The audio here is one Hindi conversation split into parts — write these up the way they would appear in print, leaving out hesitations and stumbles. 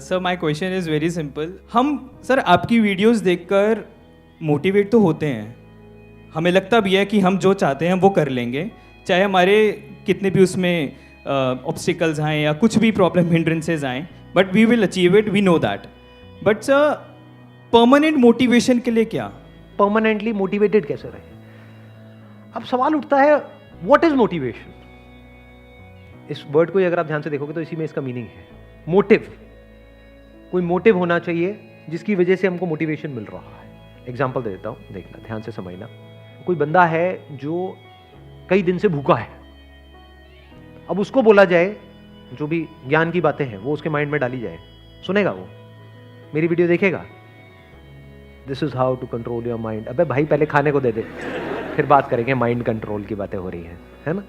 Sir my question is very simple. हम सर आपकी वीडियोस देखकर मोटिवेट तो होते हैं, हमें लगता भी है कि हम जो चाहते हैं वो कर लेंगे, चाहे हमारे कितने भी उसमें ऑब्स्टिकल्स आएँ या कुछ भी प्रॉब्लम हिंड्रेंसेज आएँ, but we will achieve it, we know that. But sir permanent motivation के लिए क्या? परमानेंटली मोटिवेटेड कैसे रहे? अब सवाल उठता है व्हाट इज मोटिवेशन. इस वर्ड को ही अगर आप ध्यान से देखोगे तो इसी में इसका मीनिंग है मोटिव. कोई मोटिव होना चाहिए जिसकी वजह से हमको मोटिवेशन मिल रहा है. एग्जाम्पल दे देता हूं, देखना ध्यान से समझना. कोई बंदा है जो कई दिन से भूखा है. अब उसको बोला जाए, जो भी ज्ञान की बातें हैं वो उसके माइंड में डाली जाए, सुनेगा वो? मेरी वीडियो देखेगा? This is how to control your mind. अबे भाई पहले खाने को दे दे, फिर बात करेंगे. माइंड कंट्रोल की बातें हो रही है ना?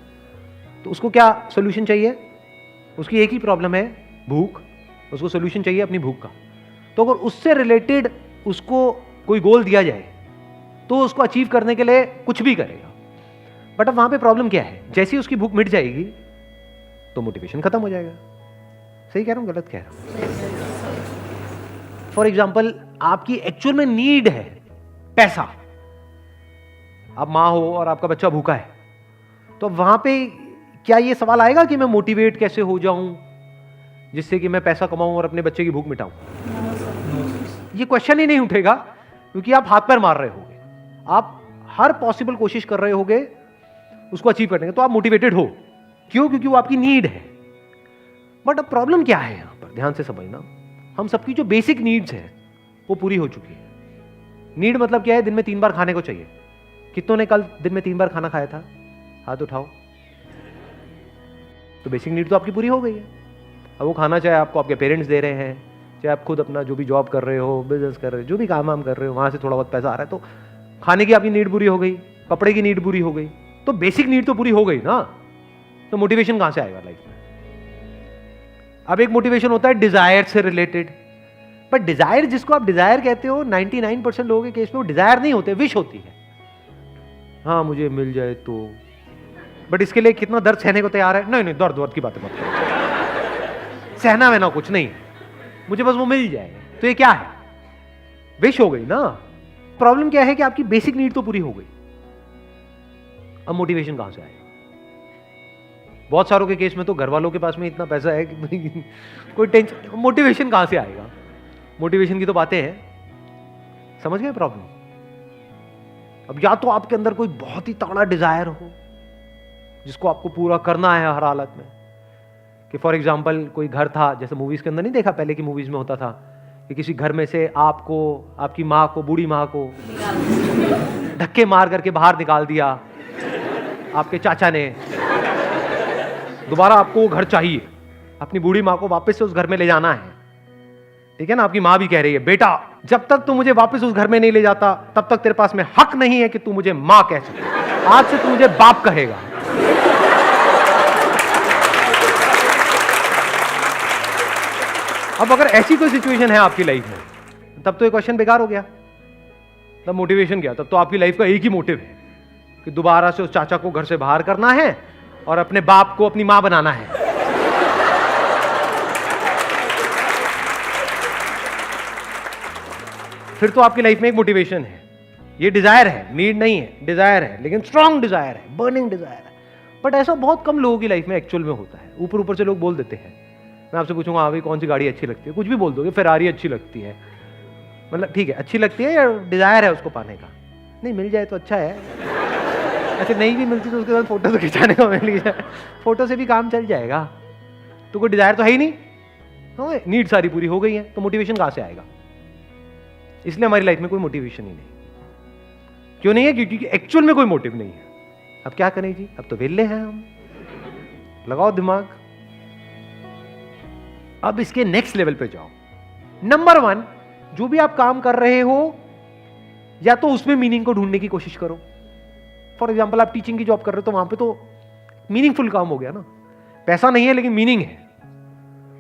तो उसको क्या सोल्यूशन चाहिए? उसकी एक ही प्रॉब्लम है, भूख. उसको सोल्यूशन चाहिए अपनी भूख का. तो अगर उससे रिलेटेड उसको कोई गोल दिया जाए तो उसको अचीव करने के लिए कुछ भी करेगा. बट अब वहां पे प्रॉब्लम क्या है? जैसे ही उसकी भूख मिट जाएगी तो मोटिवेशन खत्म हो जाएगा. सही कह रहा हूं, गलत कह रहा हूं? फॉर एग्जाम्पल, आपकी एक्चुअल में नीड है पैसा. आप मां हो और आपका बच्चा भूखा है, तो वहां पे क्या ये सवाल आएगा कि मैं मोटिवेट कैसे हो जाऊं जिससे कि मैं पैसा कमाऊं और अपने बच्चे की भूख मिटाऊं? ये क्वेश्चन ही नहीं उठेगा, क्योंकि आप हाथ पैर मार रहे होगे, आप हर पॉसिबल कोशिश कर रहे होगे उसको अचीव करने के. तो आप मोटिवेटेड हो. क्यों? क्योंकि वो आपकी नीड है. बट अब प्रॉब्लम क्या है यहां पर? ध्यान से समझना. हम सबकी जो बेसिक नीड्स है वो पूरी हो चुकी है. नीड मतलब क्या है? दिन में 3 बार खाने को चाहिए. कितनों ने कल दिन में 3 बार खाना खाया था? हाथ उठाओ. तो बेसिक नीड तो आपकी पूरी हो गई है. अब वो खाना चाहे आपको आपके पेरेंट्स दे रहे हैं, चाहे आप खुद अपना जो भी जॉब कर रहे हो, बिजनेस कर रहे हो, जो भी काम वाम कर रहे हो, वहां से थोड़ा बहुत पैसा आ रहा है, तो खाने की आपकी नीड पूरी हो गई, कपड़े की नीड पूरी हो गई. तो बेसिक नीड तो पूरी हो गई ना. तो मोटिवेशन कहां से आएगा लाइफ में? अब एक मोटिवेशन होता है डिजायर से रिलेटेड. बट डिजायर, जिसको आप डिजायर कहते हो, 99% लोगों के केस में वो डिजायर नहीं होते, विश होती है. हाँ मुझे मिल जाए तो. बट इसके लिए कितना दर्द सहने को तैयार है? नहीं नहीं, दर्द वर्द की बातें मत करो. सहना वहना कुछ नहीं, मुझे बस वो मिल जाए. तो ये क्या है? विश हो गई ना. प्रॉब्लम क्या है कि आपकी बेसिक नीड तो पूरी हो गई. अब मोटिवेशन कहां से आएगा? बहुत सारों के केस में तो घर वालों के पास में इतना पैसा है कि कोई टेंशन. मोटिवेशन कहां से आएगा? मोटिवेशन की तो बातें हैं. समझ गए प्रॉब्लम? अब या तो आपके अंदर कोई बहुत ही तगड़ा डिजायर हो जिसको आपको पूरा करना है हर हालत में. कि फॉर एग्जाम्पल कोई घर था, जैसे मूवीज के अंदर नहीं देखा, पहले की मूवीज में होता था कि किसी घर में से आपको, आपकी माँ को, बूढ़ी माँ को धक्के मार करके बाहर निकाल दिया आपके चाचा ने. दोबारा आपको वो घर चाहिए, अपनी बूढ़ी माँ को वापस से उस घर में ले जाना है. ठीक है ना? आपकी माँ भी कह रही है, बेटा जब तक तू मुझे वापस उस घर में नहीं ले जाता तब तक तेरे पास में हक नहीं है कि तू मुझे माँ कह सके. आज से तू मुझे बाप कहेगा. अब अगर ऐसी कोई सिचुएशन है आपकी लाइफ में, तब तो ये क्वेश्चन बेकार हो गया. तब मोटिवेशन क्या? तब तो आपकी लाइफ का एक ही मोटिव है कि दोबारा से उस चाचा को घर से बाहर करना है और अपने बाप को अपनी मां बनाना है. फिर तो आपकी लाइफ में एक मोटिवेशन है. ये डिजायर है, नीड नहीं है, डिजायर है, लेकिन स्ट्रॉन्ग डिजायर है, बर्निंग डिजायर है. बट ऐसा बहुत कम लोगों की लाइफ में एक्चुअल में होता है. ऊपर ऊपर से लोग बोल देते हैं. मैं आपसे पूछूंगा, हाँ भाई कौन सी गाड़ी अच्छी लगती है? कुछ भी बोल दोगे, फेरारी अच्छी लगती है. मतलब ठीक है, अच्छी लगती है या डिजायर है उसको पाने का? नहीं, मिल जाए तो अच्छा है. अच्छा नहीं भी मिलती तो उसके बाद फोटो तो खिंचाने को मिल जाए, फोटो से भी काम चल जाएगा. तो कोई डिजायर तो है ही नहीं. हाँ, नीड सारी पूरी हो गई है, तो मोटिवेशन कहां से आएगा? इसलिए हमारी लाइफ में कोई मोटिवेशन ही नहीं. क्यों नहीं है? क्योंकि एक्चुअल में कोई मोटिव नहीं है. अब क्या करें जी? अब तो वेले हैं हम. लगाओ दिमाग. अब इसके नेक्स्ट लेवल पे जाओ. नंबर 1, जो भी आप काम कर रहे हो या तो उसमें मीनिंग को ढूंढने की कोशिश करो. फॉर एग्जाम्पल आप टीचिंग की जॉब कर रहे हो तो वहां पे तो मीनिंगफुल काम हो गया ना. पैसा नहीं है लेकिन मीनिंग है.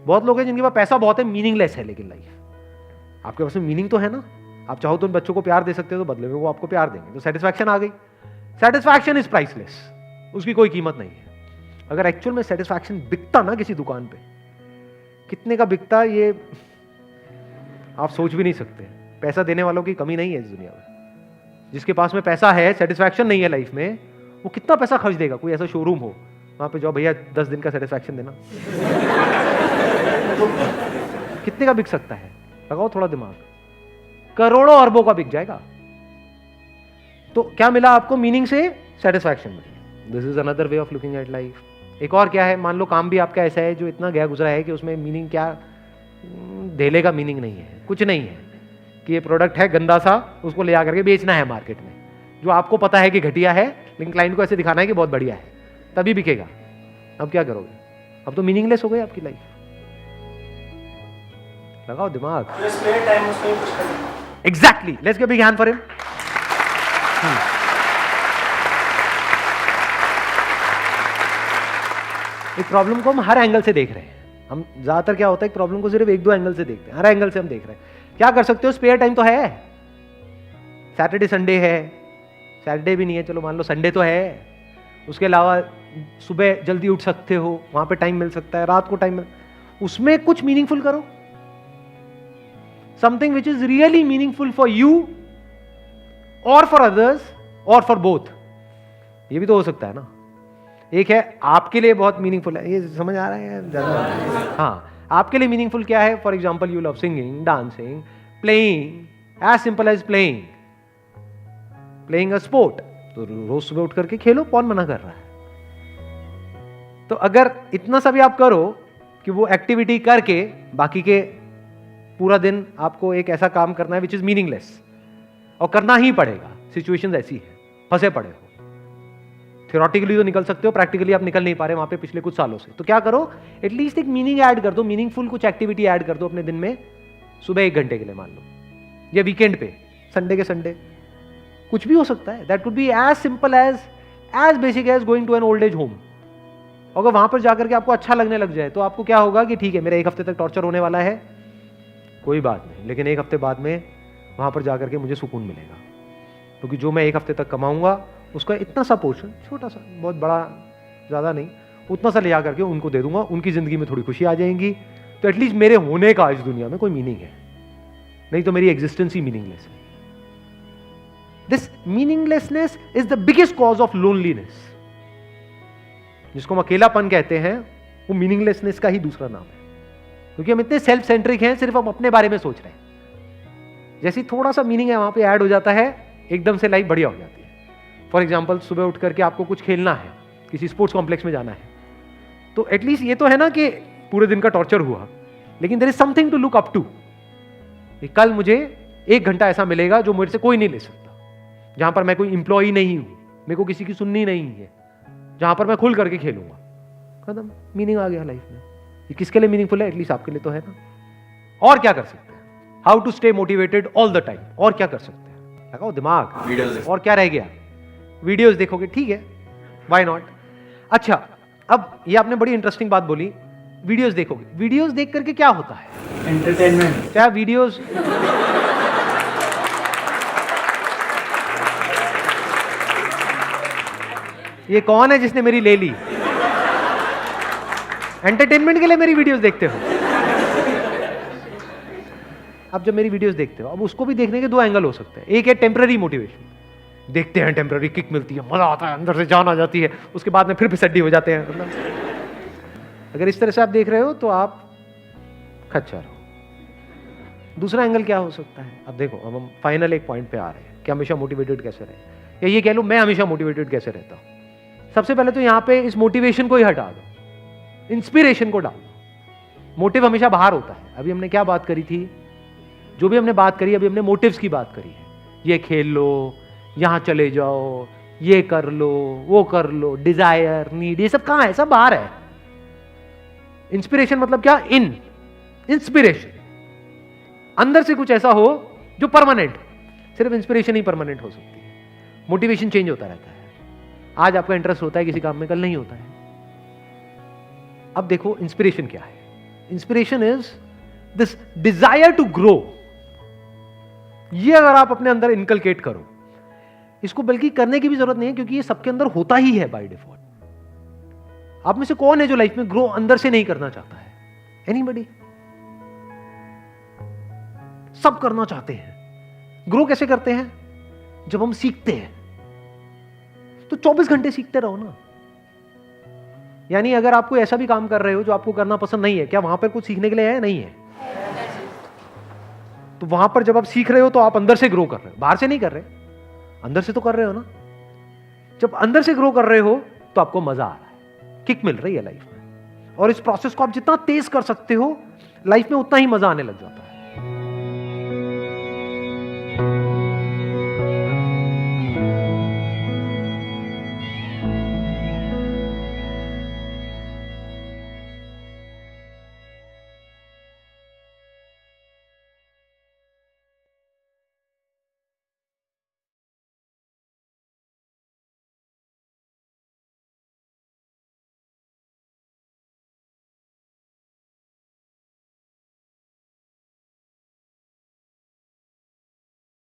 बहुत लोग हैं जिनके पास पैसा बहुत है, मीनिंगलेस है लेकिन लाइफ. आपके पास में मीनिंग तो है ना. आप चाहो तो उन बच्चों को प्यार दे सकते हो, तो बदले में वो आपको प्यार देंगे, तो सेटिस्फैक्शन आ गई. Satisfaction is priceless. उसकी कोई कीमत नहीं है. अगर एक्चुअल में सेटिस्फैक्शन बिकता ना किसी दुकान पे, कितने का बिकता ये आप सोच भी नहीं सकते। पैसा देने वालों की कमी नहीं है इस दुनिया में। जिसके पास में पैसा है, सेटिस्फैक्शन नहीं है लाइफ में, वो कितना पैसा खर्च देगा। कोई ऐसा शोरूम हो, वहां पे जाओ, भैया 10 दिन का सेटिस्फैक्शन देना, कितने का बिक सकता है? लगाओ थोड़ा दिमाग, करोड़ों अरबों का बिक जाएगा। तो क्या मिला आपको? मीनिंग से सेटिस्फैक्शन मिली। This is another way of looking at life. एक और क्या है, मान लो काम भी आपका ऐसा है जो इतना गया गुजरा है कि उसमें मीनिंग क्या, धेले का मीनिंग नहीं है, कुछ नहीं है कि ये प्रोडक्ट है गंदा सा, उसको ले आकर के बेचना है मार्केट में, जो आपको पता है कि घटिया है, लेकिन क्लाइंट को ऐसे दिखाना है कि बहुत बढ़िया है, तभी बिकेगा। अब क्या करोगे? अब तो मीनिंगलेस हो गई आपकी लाइफ। लगाओ दिमाग। Exactly, let's give a big hand for him. एक प्रॉब्लम को हम हर एंगल से देख रहे हैं। हम ज्यादातर क्या होता है, एक प्रॉब्लम को सिर्फ एक दो एंगल से देखते हैं, हर एंगल से हम देख रहे हैं। क्या कर सकते हो? स्पेयर टाइम तो है, सैटरडे संडे है, सैटरडे भी नहीं है, चलो मान लो संडे तो है। उसके अलावा सुबह जल्दी उठ सकते हो, वहां पे टाइम मिल सकता है, रात को टाइम मिल, उसमें कुछ मीनिंगफुल करो। Something which is really meaningful for you और फॉर अदर्स और फॉर बोथ। ये भी तो हो सकता है ना। एक है आपके लिए बहुत मीनिंगफुल है, ये समझ आ रहा है ज्यादा? हाँ, आपके लिए मीनिंगफुल क्या है? For example you love singing, dancing, playing, as simple as playing a sport. तो रोज सुबह उठ करके खेलो, कौन मना कर रहा है? तो अगर इतना सा भी आप करो कि वो एक्टिविटी करके बाकी के पूरा दिन आपको एक ऐसा काम करना है विच इज मीनिंगलेस, और करना ही पड़ेगा, सिचुएशन ऐसी है, फंसे पड़े हो, थियोरेटिकली तो निकल सकते हो, प्रैक्टिकली आप निकल नहीं पा रहे वहां पे पिछले कुछ सालों से, तो क्या करो? एटलीस्ट एक मीनिंग ऐड कर दो, मीनिंगफुल कुछ एक्टिविटी ऐड कर दो अपने दिन में, सुबह 1 घंटे के लिए मान लो, या वीकेंड पे, संडे के संडे, कुछ भी हो सकता है। That could be as simple as basic as going to an old age home. अगर वहां पर जाकर के आपको अच्छा लगने लग जाए तो आपको क्या होगा कि ठीक है, मेरा 1 हफ्ते तक टॉर्चर होने वाला है, कोई बात नहीं, लेकिन 1 हफ्ते बाद में वहां पर जाकर के मुझे सुकून मिलेगा, क्योंकि जो मैं 1 हफ्ते तक कमाऊंगा उसका इतना सा पोर्शन, छोटा सा, बहुत बड़ा ज़्यादा नहीं, उतना सा ले जा करके उनको दे दूंगा, उनकी ज़िंदगी में थोड़ी खुशी आ जाएंगी। तो एटलीस्ट मेरे होने का इस दुनिया में कोई मीनिंग है, नहीं तो मेरी एग्जिस्टेंस ही मीनिंगलेस है। This meaninglessness is the biggest cause of loneliness. जिसको हम अकेलापन कहते हैं, वो मीनिंगलेसनेस का ही दूसरा नाम है, क्योंकि हम इतने सेल्फ सेंट्रिक हैं, सिर्फ हम अपने बारे में सोच रहे हैं। जैसे थोड़ा सा मीनिंग है वहां पे ऐड हो जाता है, एकदम से लाइफ बढ़िया हो जाती है। फॉर एग्जाम्पल, सुबह उठ करके आपको कुछ खेलना है, किसी स्पोर्ट्स कॉम्प्लेक्स में जाना है, तो एटलीस्ट ये तो है ना कि पूरे दिन का टॉर्चर हुआ, लेकिन there is something to look up to. कल मुझे 1 घंटा ऐसा मिलेगा जो मुझसे कोई नहीं ले सकता, जहां पर मैं कोई इंप्लॉई नहीं हूं, मेरे को किसी की सुननी नहीं है, जहां पर मैं खुल करके खेलूंगा। खत्म, मीनिंग आ गया लाइफ में। ये किसके लिए मीनिंगफुल है? एटलीस्ट आपके लिए तो है ना। और क्या कर सकते हैं? How to stay motivated all the time. और क्या कर सकते हैं? लगाओ दिमाग। वीडियोस। और क्या रह गया? वीडियोस देखोगे, ठीक है, व्हाई नॉट। अच्छा, अब ये आपने बड़ी इंटरेस्टिंग बात बोली, वीडियोस देखोगे। वीडियोस देख करके क्या होता है? एंटरटेनमेंट। क्या वीडियोस? ये कौन है जिसने मेरी ले ली? एंटरटेनमेंट के लिए मेरी वीडियोस देखते हो? अब जब मेरी वीडियोस देखते हो, अब उसको भी देखने के 2 एंगल हो सकते हैं। एक है टेम्पररी मोटिवेशन, देखते हैं, टेम्पररी किक मिलती है, मजा आता है, अंदर से जान आ जाती है, उसके बाद में फिर फिसड्डी हो जाते हैं। मतलब अगर इस तरह से आप देख रहे हो तो आप खच्चर हो। दूसरा एंगल क्या हो सकता है? अब देखो, अब हम फाइनल एक पॉइंट पे आ रहे हैं कि हमेशा मोटिवेटेड कैसे रहे, या ये कह लो मैं हमेशा मोटिवेटेड कैसे रहता हूं। सबसे पहले तो यहां पे इस मोटिवेशन को ही हटा दो, इंस्पिरेशन को डाल दो। मोटिव हमेशा बाहर होता है। अभी हमने क्या बात करी थी? जो भी हमने बात करी, अभी हमने मोटिव्स की बात करी है। ये खेल लो, यहां चले जाओ, ये कर लो, वो कर लो, डिजायर, नीड, ये सब कहां है? सब बाहर है। इंस्पिरेशन मतलब क्या? इंस्पिरेशन अंदर से कुछ ऐसा हो जो परमानेंट। सिर्फ इंस्पिरेशन ही परमानेंट हो सकती है, मोटिवेशन चेंज होता रहता है। आज आपका इंटरेस्ट होता है किसी काम में, कल नहीं होता है। अब देखो इंस्पिरेशन क्या है? Inspiration is this desire to grow. ये अगर आप अपने अंदर इनकलकेट करो, इसको बल्कि करने की भी जरूरत नहीं है, क्योंकि ये सबके अंदर होता ही है बाय डिफॉल्ट। आप में से कौन है जो लाइफ में ग्रो अंदर से नहीं करना चाहता है? एनीबॉडी? सब करना चाहते हैं। ग्रो कैसे करते हैं? जब हम सीखते हैं। तो 24 घंटे सीखते रहो ना। यानी अगर आप कोई ऐसा भी काम कर रहे हो जो आपको करना पसंद नहीं है, क्या वहां पर कुछ सीखने के लिए है? नहीं है। तो वहां पर जब आप सीख रहे हो तो आप अंदर से ग्रो कर रहे हो, बाहर से नहीं कर रहे, अंदर से तो कर रहे हो ना। जब अंदर से ग्रो कर रहे हो तो आपको मजा आ रहा है, किक मिल रही है लाइफ में। और इस प्रोसेस को आप जितना तेज कर सकते हो लाइफ में, उतना ही मजा आने लग जाता है।